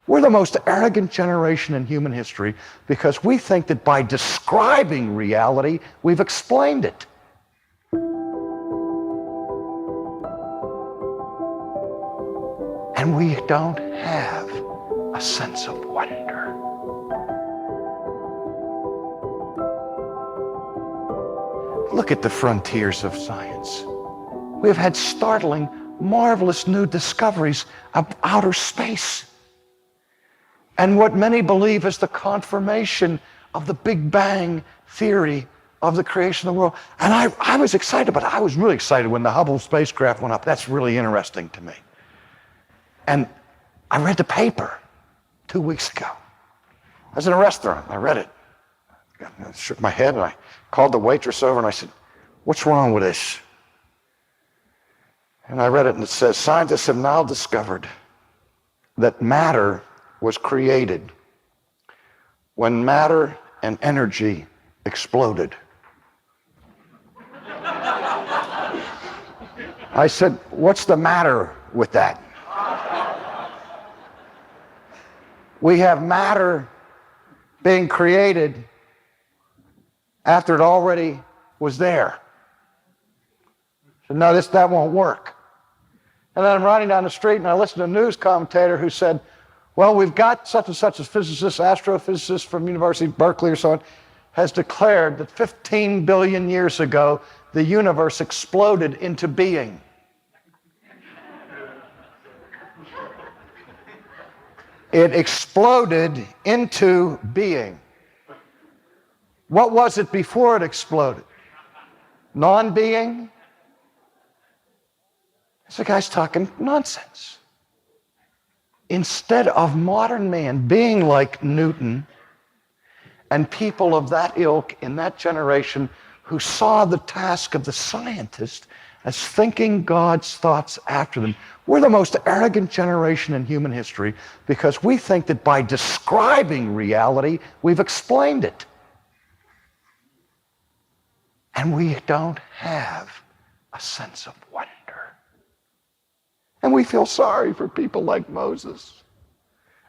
We're the most arrogant generation in human history because we think that by describing reality, we've explained it. And we don't have a sense of wonder. Look at the frontiers of science. We've had startling, marvelous new discoveries of outer space. And what many believe is the confirmation of the Big Bang theory of the creation of the world. And I was excited, but I was really excited when the Hubble spacecraft went up. That's really interesting to me. And I read the paper 2 weeks ago. I was in a restaurant. I read it. I shook my head, and I called the waitress over, and I said, "What's wrong with this?" And I read it, and it says, scientists have now discovered that matter was created when matter and energy exploded. I said, "What's the matter with that?" We have matter being created after it already was there. So no, that won't work. And then I'm riding down the street and I listened to a news commentator who said, well, we've got such and such a physicist, astrophysicist from University of Berkeley or so on, has declared that 15 billion years ago, the universe exploded into being. It exploded into being. What was it before it exploded? Non-being? This guy's talking nonsense. Instead of modern man being like Newton and people of that ilk in that generation who saw the task of the scientist as thinking God's thoughts after them, we're the most arrogant generation in human history because we think that by describing reality, we've explained it. And we don't have a sense of wonder. And we feel sorry for people like Moses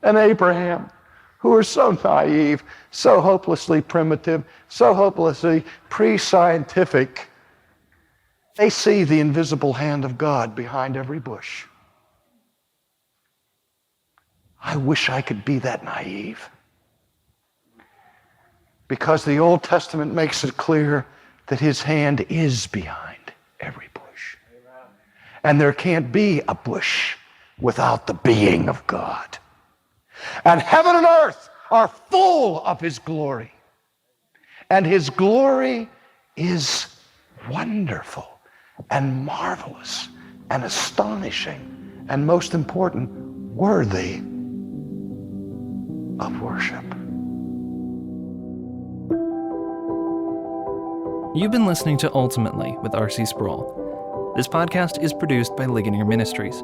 and Abraham, who are so naive, so hopelessly primitive, so hopelessly pre-scientific. They see the invisible hand of God behind every bush. I wish I could be that naive. Because the Old Testament makes it clear that his hand is behind every bush. And there can't be a bush without the being of God. And heaven and earth are full of his glory. And his glory is wonderful and marvelous and astonishing and, most important, worthy of worship. You've been listening to Ultimately with R.C. Sproul. This podcast is produced by Ligonier Ministries.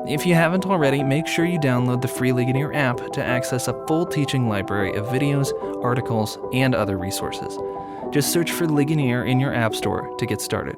If you haven't already, make sure you download the free Ligonier app to access a full teaching library of videos, articles, and other resources. Just search for Ligonier in your app store to get started.